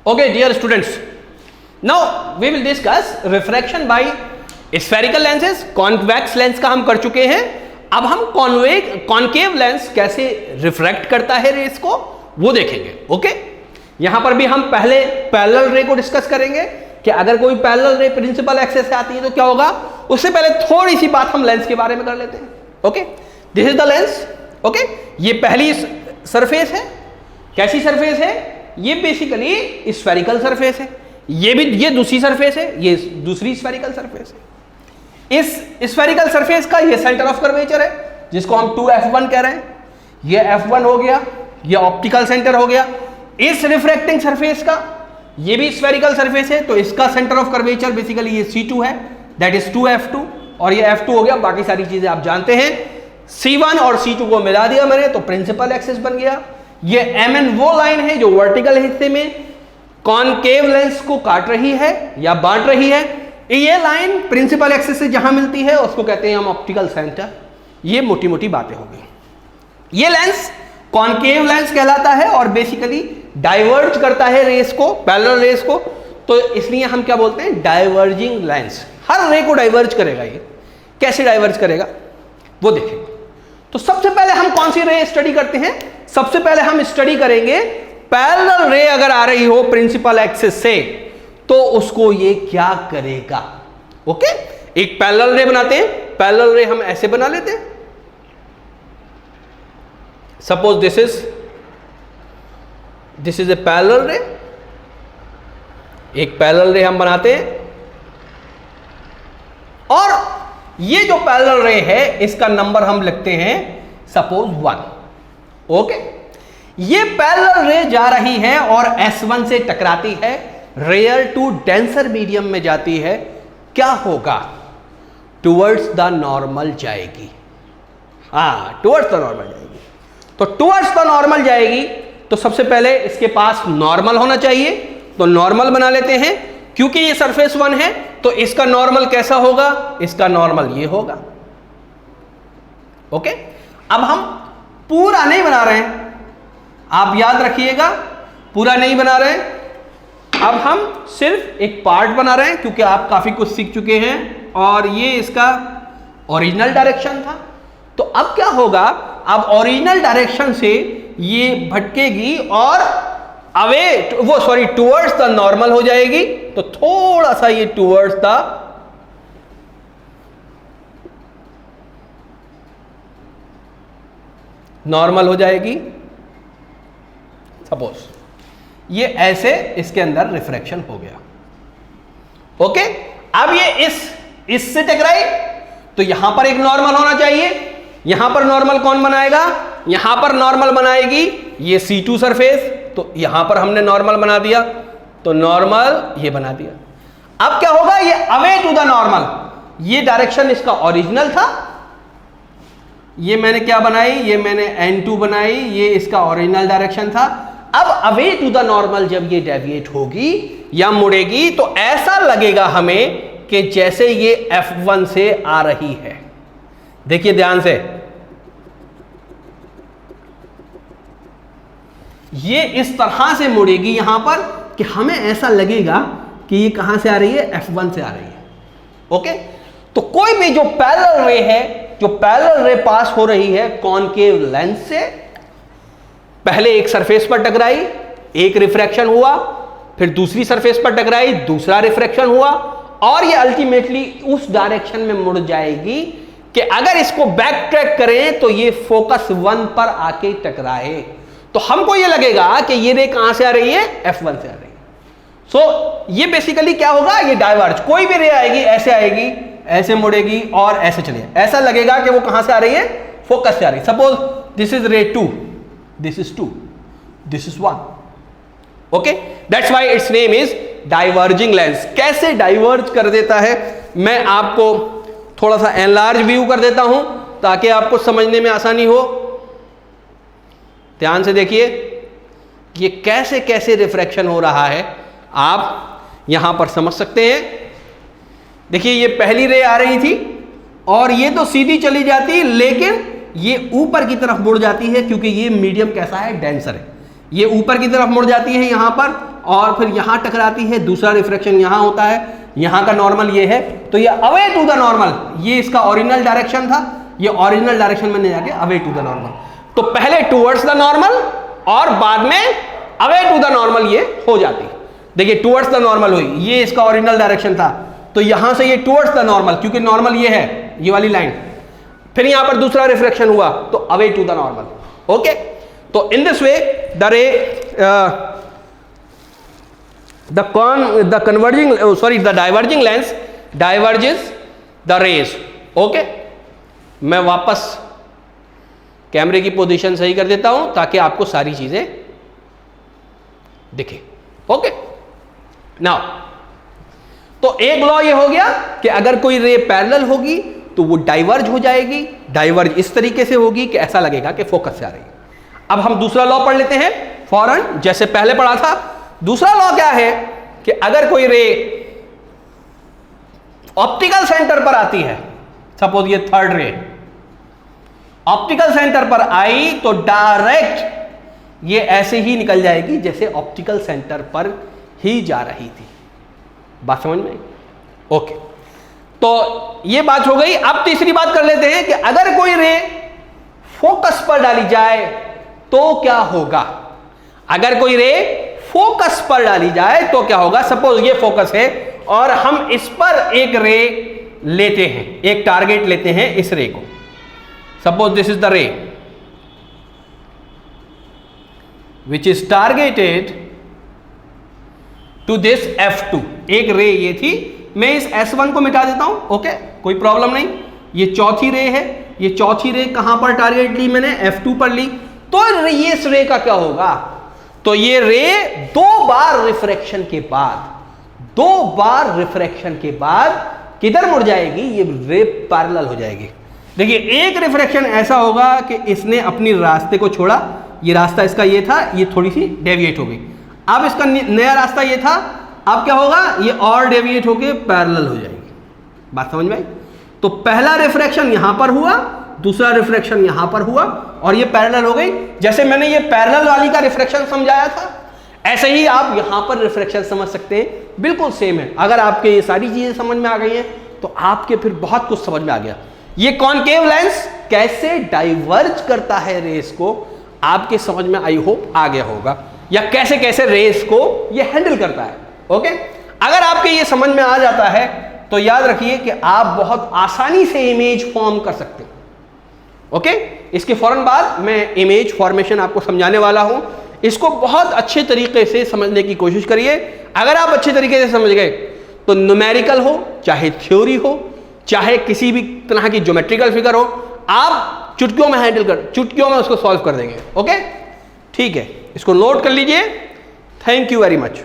Okay, dear students, now we will discuss refraction by spherical lenses. Convex lens का हम कर चुके हैं. अब हम कॉन्केव लेंस कैसे रिफ्रैक्ट करता है रेस को वो देखेंगे. ओके, यहां पर भी हम पहले पैरेलल रे को डिस्कस करेंगे कि अगर कोई पैरेलल रे प्रिंसिपल एक्सिस से आती है तो क्या होगा. उससे पहले थोड़ी सी बात हम लेंस के बारे में कर लेते हैं. Okay, this is the lens. Okay, ये पहली सरफेस है. कैसी सरफेस है? ये बेसिकली स्फेरिकल सरफेस है. ये दूसरी सरफेस है, ये दूसरी स्फेरिकल सरफेस है. इस स्फेरिकल सरफेस का ये सेंटर ऑफ कर्वेचर है जिसको हम 2f1 कह रहे हैं. ये f1 हो गया, ये ऑप्टिकल सेंटर हो गया. इस रिफ्रैक्टिंग सरफेस का ये भी स्फेरिकल सरफेस है तो इसका सेंटर ऑफ कर्वेचर बेसिकली ये C2 है, दैट इज 2f2. और ये f2 हो गया. बाकी सारी चीजें आप जानते हैं. C1 और C2 को मिला दिया मैंने तो प्रिंसिपल एक्सिस बन गया. ये MN वो लाइन है जो वर्टिकल हिस्से में कॉनकेव लेंस को काट रही है या बांट रही है. ये लाइन प्रिंसिपल एक्सिस से जहां मिलती है उसको कहते हैं हम ऑप्टिकल सेंटर. ये मोटी मोटी बातें हो गई. ये लेंस कॉनकेव लेंस कहलाता है और बेसिकली डाइवर्ज करता है रेस को, पैरेलल रेस को. तो इसलिए हम क्या बोलते हैं, डाइवर्जिंग लेंस. हर रे को डाइवर्ज करेगा. ये कैसे डाइवर्ज करेगा वो देखेंगे. तो सबसे पहले हम कौन सी रे स्टडी करते हैं? सबसे पहले हम स्टडी करेंगे पैरेलल रे अगर आ रही हो प्रिंसिपल एक्सिस से तो उसको ये क्या करेगा. ओके, एक पैरेलल रे बनाते हैं. पैरेलल रे हम ऐसे बना लेते हैं. Suppose this is a parallel रे. एक पैरेलल रे हम बनाते हैं और ये जो पैरेलल रे है इसका नंबर हम लिखते हैं सपोज 1. ओके, ये पैरेलल रे जा रही है और S1 से टकराती है, रेयर टू डेंसर मीडियम में जाती है. क्या होगा? टुवर्ड्स द नॉर्मल जाएगी. टुवर्ड्स द नॉर्मल जाएगी. तो टुवर्ड्स द नॉर्मल जाएगी तो सबसे पहले इसके पास नॉर्मल होना चाहिए. तो नॉर्मल बना लेते हैं. क्योंकि ये सरफेस 1 है तो इसका नॉर्मल कैसा होगा? इसका नॉर्मल ये होगा. ओके, अब हम पूरा नहीं बना रहे हैं, आप याद रखिएगा, पूरा नहीं बना रहे हैं. अब हम सिर्फ एक पार्ट बना रहे हैं क्योंकि आप काफी कुछ सीख चुके हैं और ये इसका ओरिजिनल डायरेक्शन था. तो अब क्या होगा, अब ओरिजिनल डायरेक्शन से ये भटकेगी और टुवर्ड्स द नॉर्मल हो जाएगी. तो थोड़ा सा ये टुवर्ड्स द नॉर्मल हो जाएगी. सपोज ये ऐसे इसके अंदर रिफ्रैक्शन हो गया. ओके, अब ये इससे टकराई तो यहां पर एक नॉर्मल होना चाहिए. यहां पर नॉर्मल कौन बनाएगा? यहां पर नॉर्मल बनाएगी ये C2 सरफेस. तो यहां पर हमने नॉर्मल बना दिया तो नॉर्मल ये बना दिया. अब क्या होगा, ये अवे टू द नॉर्मल. ये डायरेक्शन इसका ओरिजिनल था. ये मैंने क्या बनाई? ये मैंने N2 बनाई. ये इसका ओरिजिनल डायरेक्शन था. अब अवे टू द नॉर्मल जब ये डेविएट होगी या मुड़ेगी तो ऐसा लगेगा हमें कि जैसे ये F1 से आ रही है. देखिए ध्यान से, ये इस तरह से मुड़ेगी यहां पर कि हमें ऐसा लगेगा कि ये कहां से आ रही है? F1 से आ रही है. ओके, तो कोई भी जो पैरेलल रे है, जो पैरेलल रे पास हो रही है कॉनकेव लेंस से, पहले एक सरफेस पर टकराई, एक रिफ्रैक्शन हुआ, फिर दूसरी सरफेस पर टकराई, दूसरा रिफ्रैक्शन हुआ और ये अल्टीमेटली उस डायरेक्शन में मुड़ जाएगी कि अगर इसको बैक ट्रैक करें तो ये फोकस 1 पर आके टकराए तो हमको ये लगेगा कि ये रे कहां से आ रही है? F1 से आ रही है. सो ये बेसिकली क्या होगा, ये डाइवर्ज. कोई भी रे आएगी, ऐसे आएगी, ऐसे मुड़ेगी और ऐसे चलेगी. ऐसा लगेगा कि वो कहां से आ रही है? फोकस से आ रही है. सपोज दिस इज रे 2, this is 2, this is 1. okay, that's why its name is diverging lens. कैसे डाइवर्ज कर देता है मैं आपको थोड़ा सा एनलार्ज व्यू कर देता हूं ताकि आपको समझने में आसानी हो. ध्यान से देखिए ये कैसे कैसे रिफ्रैक्शन हो रहा है, आप यहां पर समझ सकते हैं. देखिए ये पहली रे आ रही थी और ये तो सीधी चली जाती लेकिन ये ऊपर की तरफ मुड़ जाती है क्योंकि ये मीडियम कैसा है? डेंसर है. ये ऊपर की तरफ मुड़ जाती है यहाँ पर और फिर यहाँ टकराती है, दूसरा रिफ्रैक्शन यहाँ होता है, यहाँ का नॉर्मल ये है, तो ये अवे टू द नॉर्मल, ये इसका ओरिजिनल डायरेक्शन था, ये ओरिजिनल डायरेक्शन में नहीं जाके अवे टू द नॉर्मल। तो पहले टुवर्ड्स द नॉर्मल और बाद में अवे टू द नॉर्मल ये हो जाती। देखिए टुवर्ड्स द नॉर्मल हुई, ये इसका ओरिजिनल डायरेक्शन था, तो यहां से ये टुवर्ड्स द नॉर्मल, क्योंकि नॉर्मल ये है, ये वाली लाइन, फिर यहां पर दूसरा रिफ्लेक्शन हुआ तो away to the normal. Okay, तो in this way the ray the converging sorry the diverging lens diverges the rays. Okay, मैं वापस कैमरे की पोजीशन सही कर देता हूं ताकि आपको सारी चीजें दिखे। ओके, नाउ तो एक लॉ ये हो गया कि अगर कोई रे पैरेलल होगी तो वो डाइवर्ज हो जाएगी, डाइवर्ज इस तरीके से होगी कि ऐसा लगेगा कि फोकस से आ रही है। अब हम दूसरा लॉ पढ़ लेते हैं फौरन, जैसे पहले पढ़ा था। दूसरा लॉ क्या है कि अगर कोई रे ऑप्टिकल सेंटर पर आती है, सपोज ये थर्ड रे ऑप्टिकल सेंटर पर आई, तो डायरेक्ट ये ऐसे ही निकल जाएगी जैसे ऑप्टिकल सेंटर पर ही जा रही थी। बात समझ में? ओके, तो ये बात हो गई। अब तीसरी बात कर लेते हैं कि अगर कोई रे फोकस पर डाली जाए तो क्या होगा। अगर कोई रे फोकस पर डाली जाए तो क्या होगा। सपोज ये फोकस है और हम इस पर एक रे लेते हैं, एक टारगेट लेते हैं इस रे को। सपोज दिस इज द रे which is targeted to this F2। एक रे ये थी, मैं इस S1 को मिटा देता हूं। ओके, कोई प्रॉब्लम नहीं। ये चौथी रे है, ये चौथी रे कहां पर टारगेट ली मैंने, F2 पर ली। तो ये इस रे का क्या होगा, तो ये रे दो बार रिफ्रैक्शन के बाद किधर मुड़ जाएगी, ये रे पैरेलल हो जाएगी। देखिए एक रिफ्रैक्शन ऐसा होगा कि इसने अपनी रास्ते को छोड़ा, ये रास्ता इसका ये था, ये थोड़ी सी डेविएट हो गई। अब इसका नया रास्ता ये था, अब क्या होगा, ये और डेविएट होके पैरेलल हो जाएगी। बात समझ में आई? तो पहला रिफ्रैक्शन यहां पर हुआ, दूसरा रिफ्रैक्शन यहां पर हुआ और ये पैरेलल हो गई। जैसे मैंने ये पैरेलल वाली का रिफ्रैक्शन समझाया था, ऐसे ही आप यहां पर रिफ्रैक्शन समझ सकते हैं, बिल्कुल सेम है। अगर आपके ये सारी चीजें समझ में आ गई हैं तो आपके फिर बहुत कुछ समझ में आ गया। ये कॉनकेव लेंस कैसे डाइवर्ज करता है रेस को, आपके समझ में आई होप आ गया होगा, या कैसे कैसे रेस को ये हैंडल करता है। ओके, अगर आपके ये समझ में आ जाता है तो याद रखिए कि आप बहुत आसानी से इमेज फॉर्म कर सकते हैं। ओके, इसके फौरन बाद मैं इमेज फॉर्मेशन आपको समझाने वाला हूं। इसको बहुत अच्छे तरीके से समझने की कोशिश करिए। अगर आप अच्छे तरीके से समझ गए तो न्यूमेरिकल हो, चाहे थ्योरी हो, चाहे किसी भी तरह की ज्योमेट्रिकल फिगर हो, आप चुटकियों में उसको सॉल्व कर देंगे। ओके, ठीक है, इसको नोट कर लीजिए। Thank you very much.